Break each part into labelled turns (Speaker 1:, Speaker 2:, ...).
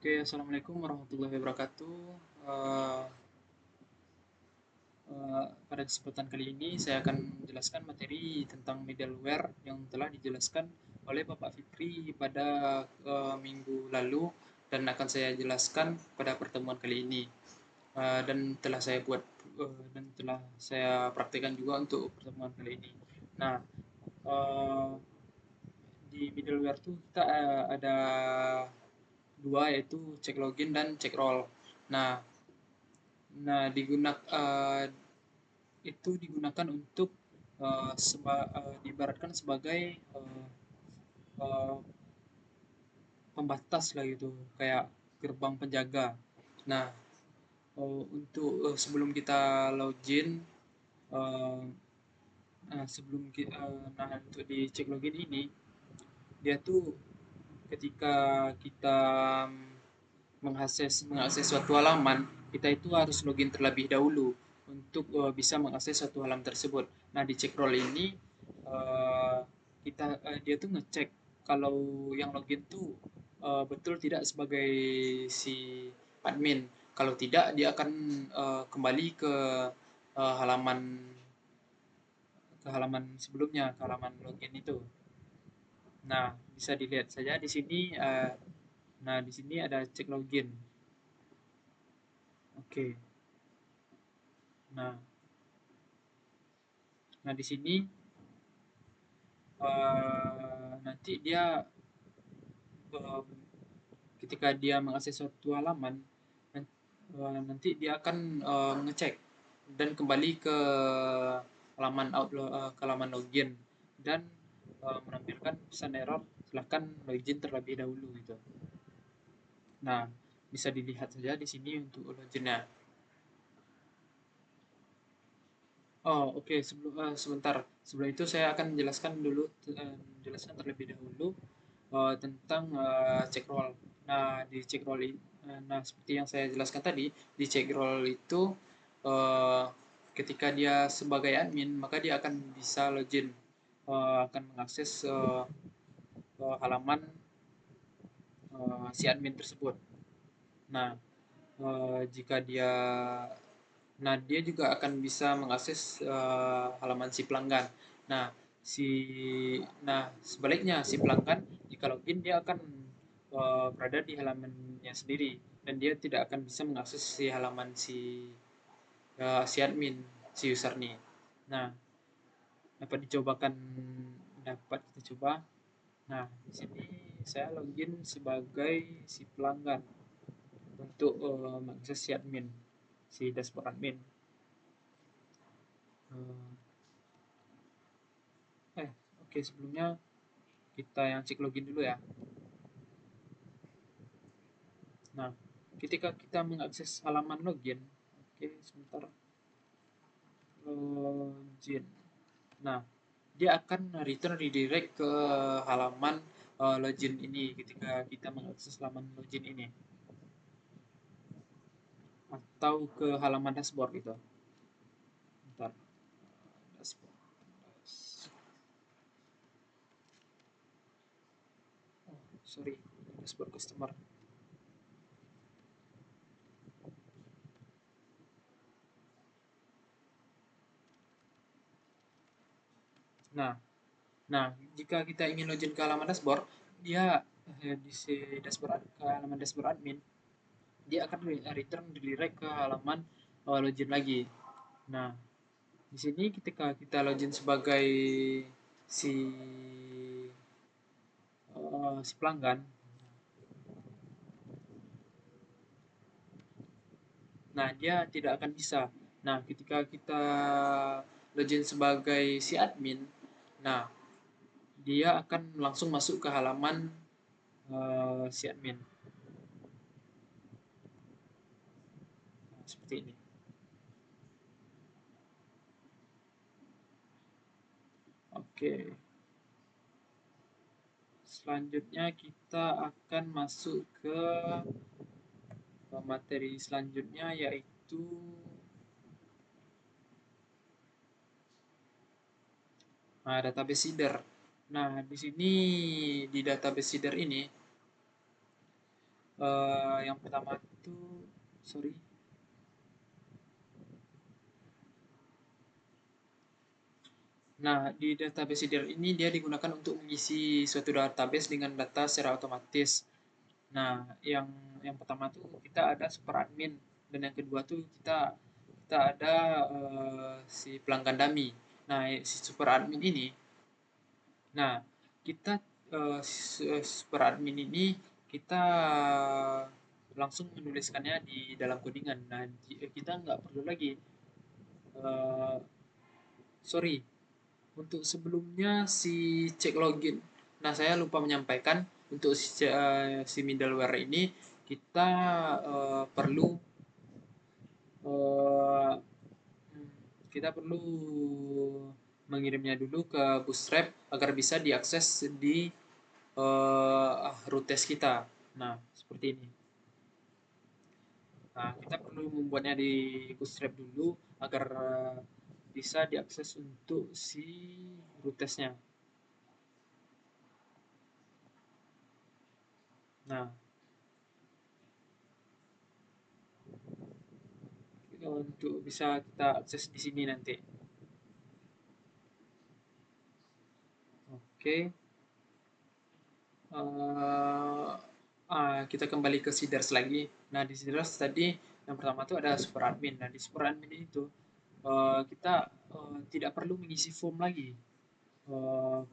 Speaker 1: Oke, Assalamualaikum warahmatullahi wabarakatuh. Eh, Pada kesempatan kali ini saya akan menjelaskan materi tentang middleware yang telah dijelaskan oleh Bapak Fikri pada minggu lalu dan akan saya jelaskan pada pertemuan kali ini. Dan telah saya buat dan telah saya praktekkan juga untuk pertemuan kali ini. Nah, eh, di middleware itu kita ada dua, yaitu check login dan check roll. Nah, itu digunakan untuk diibaratkan sebagai uh, pembatas lah gitu, kayak gerbang penjaga. Nah, untuk sebelum kita login, uh, untuk di cek login ini, dia tuh ketika kita mengakses suatu halaman, kita itu harus login terlebih dahulu untuk bisa mengakses suatu halaman tersebut. Nah, di check roll ini uh, dia tuh ngecek kalau yang login tuh betul tidak sebagai si admin. Kalau tidak, dia akan kembali ke uh, halaman sebelumnya, ke halaman login itu. Nah, bisa dilihat saja di sini. Nah, di sini ada cek login. Oke. Nah, di sini nanti dia eh, ketika dia mengakses suatu halaman, nanti dia akan ngecek dan kembali ke ke halaman login dan menampilkan pesan error, silahkan login terlebih dahulu gitu. Nah, bisa dilihat saja di sini untuk loginnya. Oh, oke. Sebentar. Sebelum itu saya akan menjelaskan terlebih dahulu tentang check roll. Nah, di check roll ini, nah seperti yang saya jelaskan tadi, di check roll itu uh, ketika dia sebagai admin, maka dia akan bisa login, akan mengakses halaman si admin tersebut. Nah, jika dia dia juga akan bisa mengakses halaman si pelanggan. Nah, si sebaliknya si pelanggan jika login dia akan berada di halamannya sendiri dan dia tidak akan bisa mengakses si halaman si admin, si user nih. Nah, dapat dicobakan dapat kita coba. Nah, di sini saya login sebagai si pelanggan untuk mengakses si admin, si dashboard admin. Eh, oke, sebelumnya kita yang cek login dulu ya. Nah, ketika kita mengakses halaman login, oke, sebentar, login. Nah, dia akan return redirect ke halaman login ini ketika kita mengakses halaman login ini atau ke halaman dashboard gitu. Bentar. Dashboard. Oh, sorry, dashboard customer. Nah, jika kita ingin login ke halaman dashboard, dia di si dashboard ke halaman dashboard admin, dia akan return redirect ke halaman login lagi. Nah, di sini ketika kita login sebagai si si pelanggan, nah dia tidak akan bisa. Nah, ketika kita login sebagai si admin, nah dia akan langsung masuk ke halaman si admin. Nah, seperti ini. Oke. Selanjutnya kita akan masuk ke materi selanjutnya, yaitu database header. Nah, di sini di database header ini Yang pertama itu, sorry. Nah, di database header ini dia digunakan untuk mengisi suatu database dengan data secara otomatis. Nah, yang pertama tuh kita ada super admin, dan yang kedua tuh kita ada si pelanggan dummy. Nah, si super admin ini, nah kita super admin ini kita langsung menuliskannya di dalam codingan. Nah, kita nggak perlu lagi, eh, sorry, untuk sebelumnya si cek login. Nah, saya lupa menyampaikan untuk si middleware ini kita perlu eh, kita perlu mengirimnya dulu ke Bootstrap agar bisa diakses di root test kita. Nah, seperti ini. Nah, kita perlu membuatnya di Bootstrap dulu agar bisa diakses untuk si root testnya. Nah, untuk bisa kita akses di sini nanti. Oke. eh kita kembali ke Seeders lagi. Nah, di Seeders tadi yang pertama itu ada super admin. Nah, di super admin itu kita tidak perlu mengisi form lagi.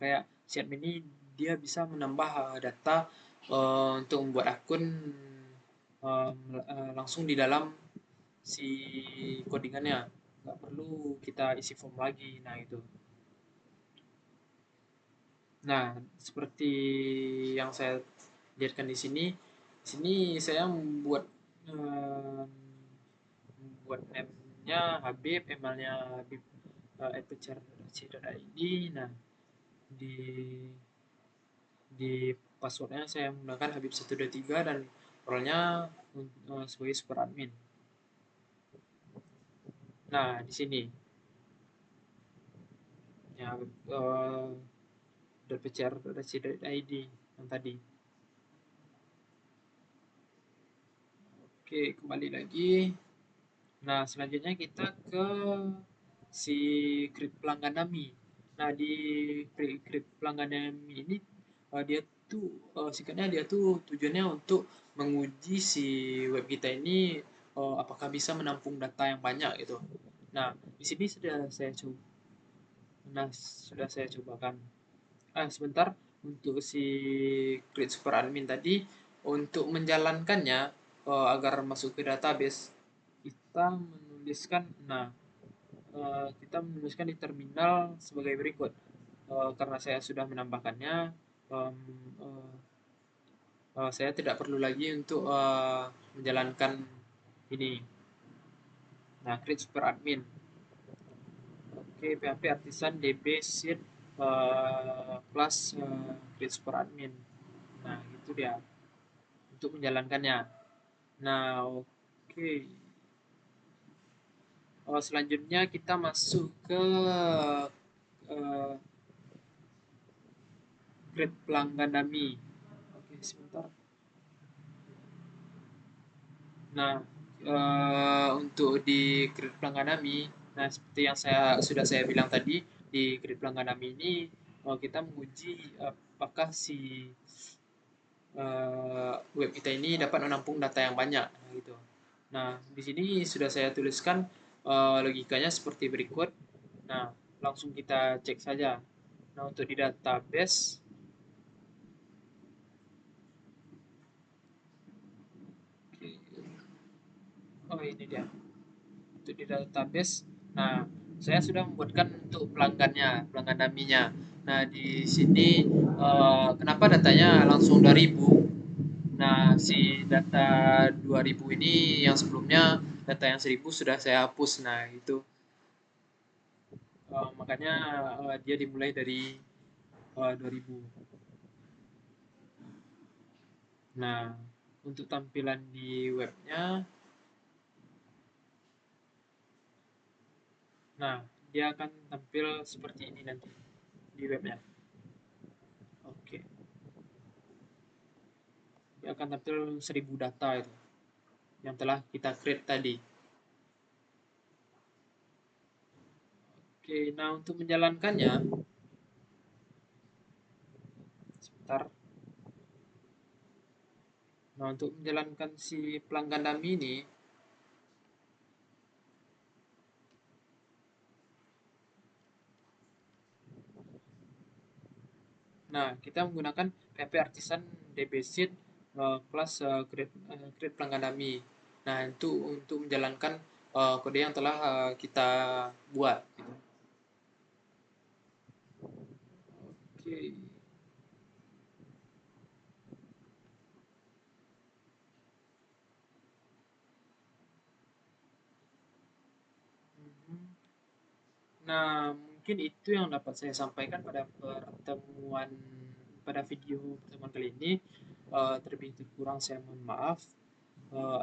Speaker 1: Kayak si admin ini dia bisa menambah data untuk membuat akun langsung di dalam si codingannya. Nggak perlu kita isi form lagi. Nah, itu. Nah, seperti yang saya lihatkan di sini saya membuat name-nya Habib, emailnya Habib @pcr.id. Nah, di passwordnya saya menggunakan Habib123 dan role-nya sebagai super admin. Nah, di sini ya .pcr.id yang tadi. Oke, kembali lagi. Nah, selanjutnya kita ke si create pelanggan dummy. Nah, di create pelanggan dummy ini dia tuh singkatnya dia tuh tujuannya untuk menguji si web kita ini apakah bisa menampung data yang banyak gitu. Nah, di sini sudah saya cobakan. Sebentar, untuk si create super admin tadi, untuk menjalankannya agar masuk ke database, kita menuliskan, nah kita menuliskan di terminal sebagai berikut. Karena saya sudah menambahkannya, em, eh, saya tidak perlu lagi untuk menjalankan ini. Nah, create super admin. Oke, PHP artisan DB seed plus create super admin. Nah, itu dia untuk menjalankannya. Nah, oke. Selanjutnya kita masuk ke uh, grade pelanggan dummy. Oke, sebentar. Nah, untuk di grade pelanggan dummy, nah seperti yang saya bilang tadi, di grade pelanggan dummy ini kita menguji apakah si web kita ini dapat menampung data yang banyak, gitu. Nah, di sini sudah saya tuliskan logikanya seperti berikut. Nah, langsung kita cek saja. Nah, untuk di database, oh ini dia. Untuk di database, nah saya sudah membuatkan untuk pelanggan dummy-nya. Nah, di sini kenapa datanya langsung 2000? Nah, si data 2000 ini yang sebelumnya data yang 1000 sudah saya hapus. Nah, itu makanya dia dimulai dari 2000. Nah, untuk tampilan di webnya, nah dia akan tampil seperti ini nanti di webnya. Oke. dia akan tampil 1000 data itu yang telah kita create tadi. Oke, nah untuk menjalankannya, sebentar. Nah, untuk menjalankan si pelanggan dummy ini, nah kita menggunakan PHP Artisan DB Sheet plus create pelanggan dummy. Nah, itu untuk menjalankan kode yang telah kita buat. Gitu. Oke. Mhm. Nah, mungkin itu yang dapat saya sampaikan pada video pertemuan kali ini. Terlebih kurang saya mohon maaf.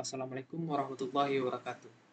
Speaker 1: Assalamualaikum warahmatullahi wabarakatuh.